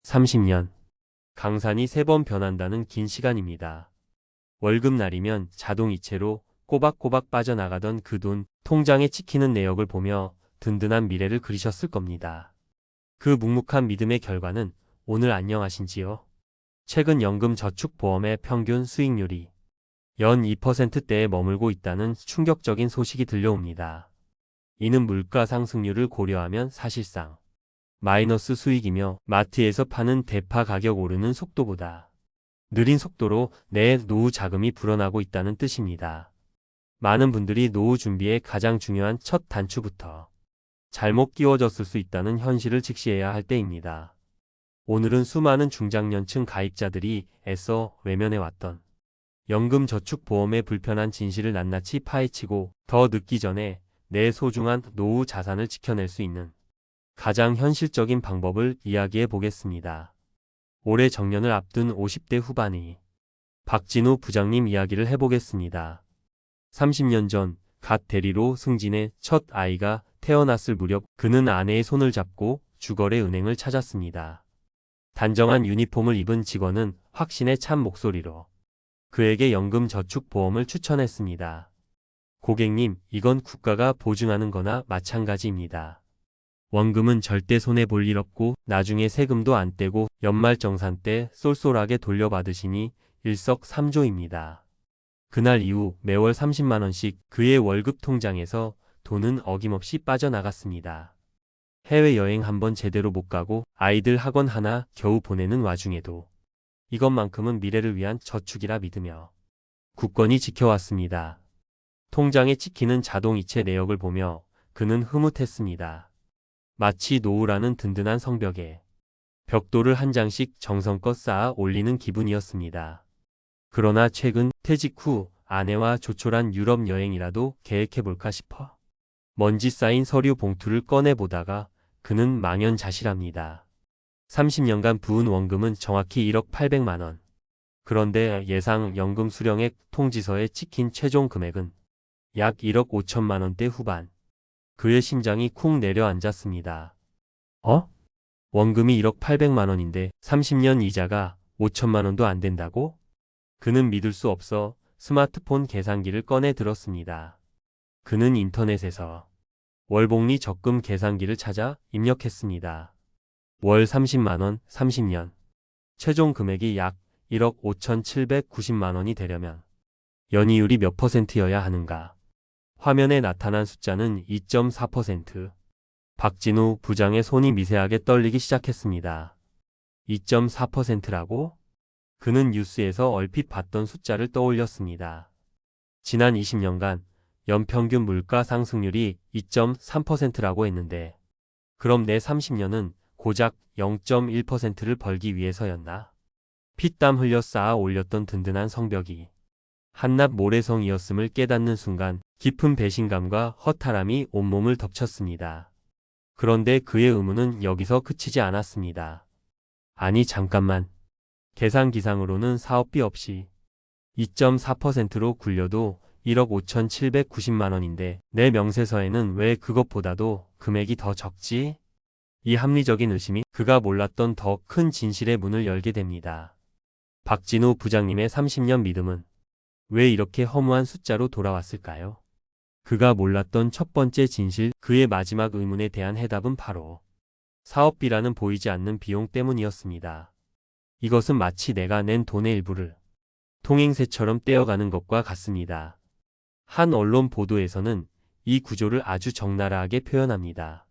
30년. 강산이 3번 변한다는 긴 시간입니다. 월급날이면 자동이체로 꼬박꼬박 빠져나가던 그 돈, 통장에 찍히는 내역을 보며 든든한 미래를 그리셨을 겁니다. 그 묵묵한 믿음의 결과는 오늘 안녕하신지요? 최근 연금저축보험의 평균 수익률이 연 2%대에 머물고 있다는 충격적인 소식이 들려옵니다. 이는 물가 상승률을 고려하면 사실상 마이너스 수익이며 마트에서 파는 대파 가격 오르는 속도보다 느린 속도로 내 노후 자금이 불어나고 있다는 뜻입니다. 많은 분들이 노후 준비의 가장 중요한 첫 단추부터 잘못 끼워졌을 수 있다는 현실을 직시해야 할 때입니다. 오늘은 수많은 중장년층 가입자들이 애써 외면해왔던 연금저축보험의 불편한 진실을 낱낱이 파헤치고 더 늦기 전에 내 소중한 노후 자산을 지켜낼 수 있는 가장 현실적인 방법을 이야기해 보겠습니다. 올해 정년을 앞둔 50대 후반이 박진우 부장님 이야기를 해보겠습니다. 30년 전 갓 대리로 승진해 첫 아이가 태어났을 무렵 그는 아내의 손을 잡고 주거래 은행을 찾았습니다. 단정한 유니폼을 입은 직원은 확신에 찬 목소리로 그에게 연금저축보험을 추천했습니다. 고객님, 이건 국가가 보증하는 거나 마찬가지입니다. 원금은 절대 손해볼 일 없고 나중에 세금도 안 떼고 연말정산 때 쏠쏠하게 돌려받으시니 일석삼조입니다. 그날 이후 매월 30만원씩 그의 월급 통장에서 돈은 어김없이 빠져나갔습니다. 해외여행 한번 제대로 못 가고 아이들 학원 하나 겨우 보내는 와중에도 이것만큼은 미래를 위한 저축이라 믿으며 굳건히 지켜왔습니다. 통장에 찍히는 자동이체 내역을 보며 그는 흐뭇했습니다. 마치 노후라는 든든한 성벽에 벽돌을 한 장씩 정성껏 쌓아 올리는 기분이었습니다. 그러나 최근 퇴직 후 아내와 조촐한 유럽 여행이라도 계획해볼까 싶어 먼지 쌓인 서류 봉투를 꺼내보다가 그는 망연자실합니다. 30년간 부은 원금은 정확히 1억 800만 원. 그런데 예상 연금 수령액 통지서에 찍힌 최종 금액은 약 1억 5천만 원대 후반. 그의 심장이 쿵 내려앉았습니다. 원금이 1억 800만 원인데 30년 이자가 5천만 원도 안 된다고? 그는 믿을 수 없어 스마트폰 계산기를 꺼내 들었습니다. 그는 인터넷에서 월복리 적금 계산기를 찾아 입력했습니다. 월 30만 원, 30년. 최종 금액이 약 1억 5,790만 원이 되려면 연이율이 몇 %여야 하는가? 화면에 나타난 숫자는 2.4%. 박진우 부장의 손이 미세하게 떨리기 시작했습니다. 2.4%라고? 그는 뉴스에서 얼핏 봤던 숫자를 떠올렸습니다. 지난 20년간 연평균 물가 상승률이 2.3%라고 했는데 그럼 내 30년은 고작 0.1%를 벌기 위해서였나? 피땀 흘려 쌓아 올렸던 든든한 성벽이 한낱 모래성이었음을 깨닫는 순간 깊은 배신감과 허탈함이 온몸을 덮쳤습니다. 그런데 그의 의문은 여기서 그치지 않았습니다. 아니 잠깐만. 계산기상으로는 사업비 없이 2.4%로 굴려도 1억 5,790만 원인데 내 명세서에는 왜 그것보다도 금액이 더 적지? 이 합리적인 의심이 그가 몰랐던 더 큰 진실의 문을 열게 됩니다. 박진우 부장님의 30년 믿음은 왜 이렇게 허무한 숫자로 돌아왔을까요? 그가 몰랐던 첫 번째 진실, 그의 마지막 의문에 대한 해답은 바로 사업비라는 보이지 않는 비용 때문이었습니다. 이것은 마치 내가 낸 돈의 일부를 통행세처럼 떼어가는 것과 같습니다. 한 언론 보도에서는 이 구조를 아주 적나라하게 표현합니다.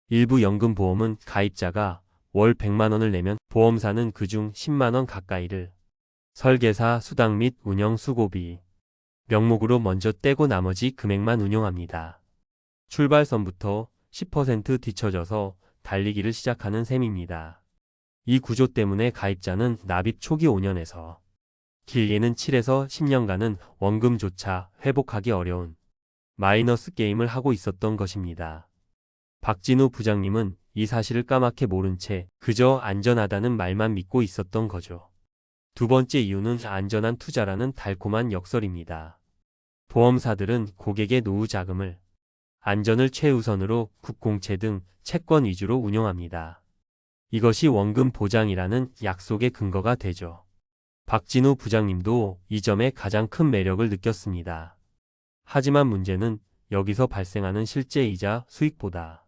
일부 연금보험은 가입자가 월 100만 원을 내면 보험사는 그중 10만 원 가까이를 설계사, 수당 및 운영 수고비 명목으로 먼저 떼고 나머지 금액만 운용합니다. 출발선부터 10% 뒤처져서 달리기를 시작하는 셈입니다. 이 구조 때문에 가입자는 납입 초기 5년에서 길게는 7에서 10년간은 원금조차 회복하기 어려운 마이너스 게임을 하고 있었던 것입니다. 박진우 부장님은 이 사실을 까맣게 모른 채 그저 안전하다는 말만 믿고 있었던 거죠. 두 번째 이유는 안전한 투자라는 달콤한 역설입니다. 보험사들은 고객의 노후 자금을 안전을 최우선으로 국공채 등 채권 위주로 운용합니다. 이것이 원금 보장이라는 약속의 근거가 되죠. 박진우 부장님도 이 점에 가장 큰 매력을 느꼈습니다. 하지만 문제는 여기서 발생하는 실제 이자 수익보다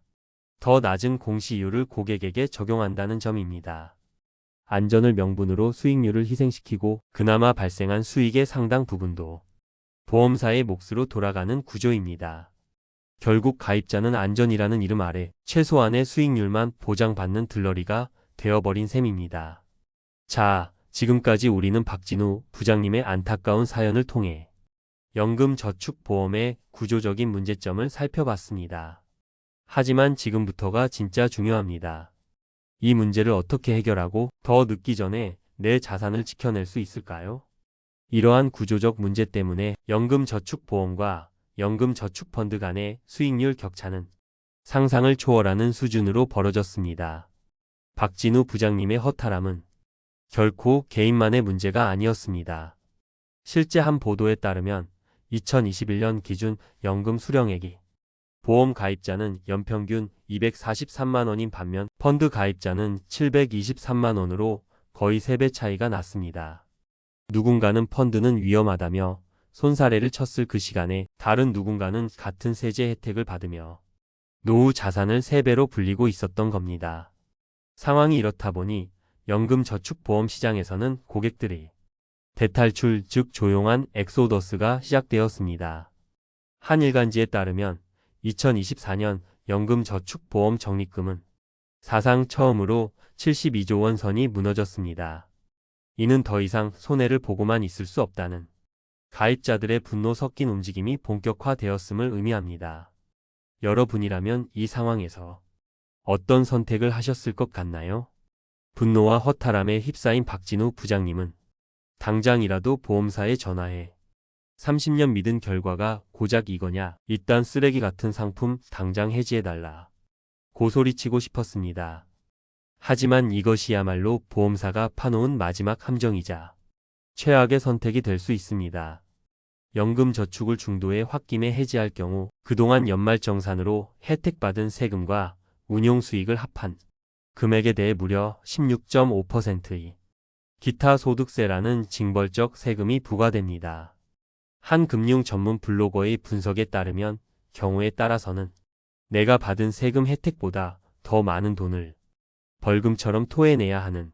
더 낮은 공시이율을 고객에게 적용한다는 점입니다. 안전을 명분으로 수익률을 희생시키고 그나마 발생한 수익의 상당 부분도 보험사의 몫으로 돌아가는 구조입니다. 결국 가입자는 안전이라는 이름 아래 최소한의 수익률만 보장받는 들러리가 되어버린 셈입니다. 자, 지금까지 우리는 박진우 부장님의 안타까운 사연을 통해 연금저축보험의 구조적인 문제점을 살펴봤습니다. 하지만 지금부터가 진짜 중요합니다. 이 문제를 어떻게 해결하고 더 늦기 전에 내 자산을 지켜낼 수 있을까요? 이러한 구조적 문제 때문에 연금저축보험과 연금저축펀드 간의 수익률 격차는 상상을 초월하는 수준으로 벌어졌습니다. 박진우 부장님의 허탈함은 결코 개인만의 문제가 아니었습니다. 실제 한 보도에 따르면 2021년 기준 연금 수령액이 보험 가입자는 연평균 243만 원인 반면 펀드 가입자는 723만 원으로 거의 3배 차이가 났습니다. 누군가는 펀드는 위험하다며 손사래를 쳤을 그 시간에 다른 누군가는 같은 세제 혜택을 받으며 노후 자산을 3배로 불리고 있었던 겁니다. 상황이 이렇다 보니 연금저축보험 시장에서는 고객들이 대탈출, 즉 조용한 엑소더스가 시작되었습니다. 한 일간지에 따르면 2024년 연금저축보험 적립금은 사상 처음으로 72조 원 선이 무너졌습니다. 이는 더 이상 손해를 보고만 있을 수 없다는 가입자들의 분노 섞인 움직임이 본격화되었음을 의미합니다. 여러분이라면 이 상황에서 어떤 선택을 하셨을 것 같나요? 분노와 허탈함에 휩싸인 박진우 부장님은 당장이라도 보험사에 전화해 30년 믿은 결과가 고작 이거냐? 이딴 쓰레기 같은 상품 당장 해지해달라. 고소리치고 싶었습니다. 하지만 이것이야말로 보험사가 파놓은 마지막 함정이자 최악의 선택이 될 수 있습니다. 연금저축을 중도에 홧김에 해지할 경우 그동안 연말정산으로 혜택받은 세금과 운용수익을 합한 금액에 대해 무려 16.5%의 기타 소득세라는 징벌적 세금이 부과됩니다. 한 금융 전문 블로거의 분석에 따르면 경우에 따라서는 내가 받은 세금 혜택보다 더 많은 돈을 벌금처럼 토해내야 하는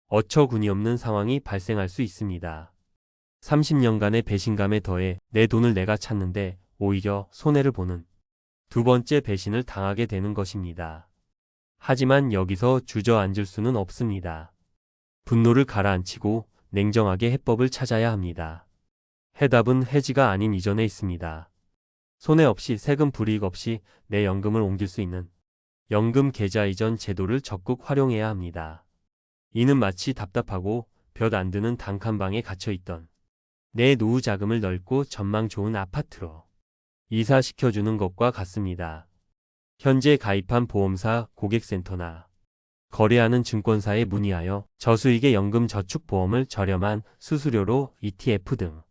어처구니없는 상황이 발생할 수 있습니다. 30년간의 배신감에 더해 내 돈을 내가 찾는데 오히려 손해를 보는 두 번째 배신을 당하게 되는 것입니다. 하지만 여기서 주저앉을 수는 없습니다. 분노를 가라앉히고 냉정하게 해법을 찾아야 합니다. 해답은 해지가 아닌 이전에 있습니다. 손해 없이 세금 불이익 없이 내 연금을 옮길 수 있는 연금 계좌 이전 제도를 적극 활용해야 합니다. 이는 마치 답답하고 볕 안 드는 단칸방에 갇혀있던 내 노후 자금을 넓고 전망 좋은 아파트로 이사시켜주는 것과 같습니다. 현재 가입한 보험사 고객센터나 거래하는 증권사에 문의하여 저수익의 연금저축보험을 저렴한 수수료로 ETF 등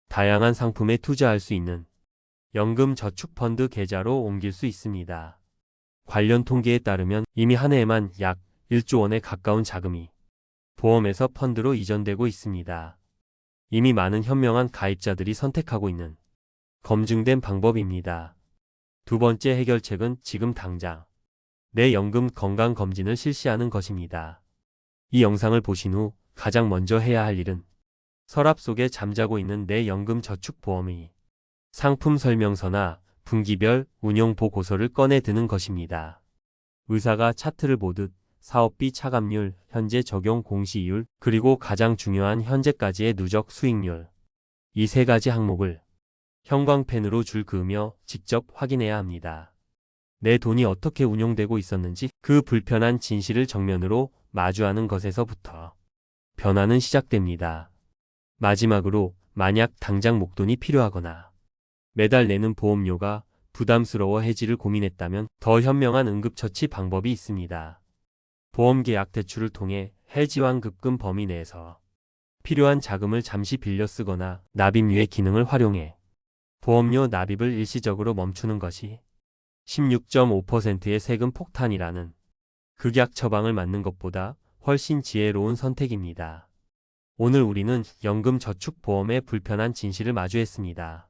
다양한 상품에 투자할 수 있는 연금저축펀드 계좌로 옮길 수 있습니다. 관련 통계에 따르면 이미 한 해에만 약 1조 원에 가까운 자금이 보험에서 펀드로 이전되고 있습니다. 이미 많은 현명한 가입자들이 선택하고 있는 검증된 방법입니다. 두 번째 해결책은 지금 당장 내 연금 건강검진을 실시하는 것입니다. 이 영상을 보신 후 가장 먼저 해야 할 일은 서랍 속에 잠자고 있는 내 연금저축보험의 상품 설명서나 분기별 운용 보고서를 꺼내 드는 것입니다. 의사가 차트를 보듯 사업비 차감률, 현재 적용 공시이율, 그리고 가장 중요한 현재까지의 누적 수익률, 이 세 가지 항목을 형광펜으로 줄 그으며 직접 확인해야 합니다. 내 돈이 어떻게 운용되고 있었는지 그 불편한 진실을 정면으로 마주하는 것에서부터 변화는 시작됩니다. 마지막으로 만약 당장 목돈이 필요하거나 매달 내는 보험료가 부담스러워 해지를 고민했다면 더 현명한 응급처치 방법이 있습니다. 보험계약 대출을 통해 해지환급금 범위 내에서 필요한 자금을 잠시 빌려 쓰거나 납입유예 기능을 활용해 보험료 납입을 일시적으로 멈추는 것이 16.5%의 세금 폭탄이라는 극약 처방을 맞는 것보다 훨씬 지혜로운 선택입니다. 오늘 우리는 연금저축보험의 불편한 진실을 마주했습니다.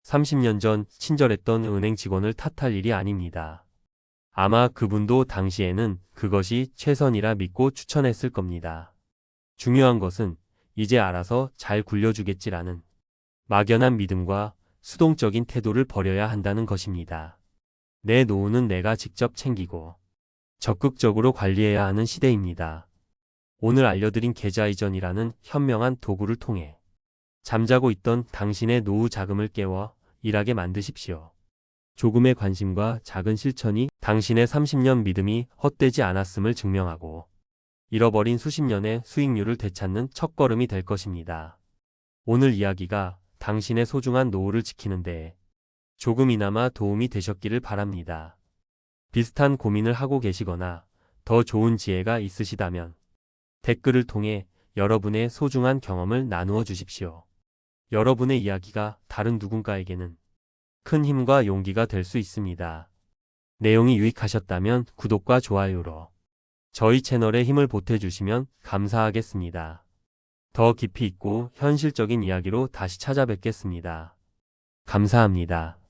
30년 전 친절했던 은행 직원을 탓할 일이 아닙니다. 아마 그분도 당시에는 그것이 최선이라 믿고 추천했을 겁니다. 중요한 것은 이제 알아서 잘 굴려주겠지라는 막연한 믿음과 수동적인 태도를 버려야 한다는 것입니다. 내 노후는 내가 직접 챙기고 적극적으로 관리해야 하는 시대입니다. 오늘 알려드린 계좌 이전이라는 현명한 도구를 통해 잠자고 있던 당신의 노후 자금을 깨워 일하게 만드십시오. 조금의 관심과 작은 실천이 당신의 30년 믿음이 헛되지 않았음을 증명하고 잃어버린 수십 년의 수익률을 되찾는 첫걸음이 될 것입니다. 오늘 이야기가 당신의 소중한 노후를 지키는 데 조금이나마 도움이 되셨기를 바랍니다. 비슷한 고민을 하고 계시거나 더 좋은 지혜가 있으시다면 댓글을 통해 여러분의 소중한 경험을 나누어 주십시오. 여러분의 이야기가 다른 누군가에게는 큰 힘과 용기가 될 수 있습니다. 내용이 유익하셨다면 구독과 좋아요로 저희 채널에 힘을 보태주시면 감사하겠습니다. 더 깊이 있고 현실적인 이야기로 다시 찾아뵙겠습니다. 감사합니다.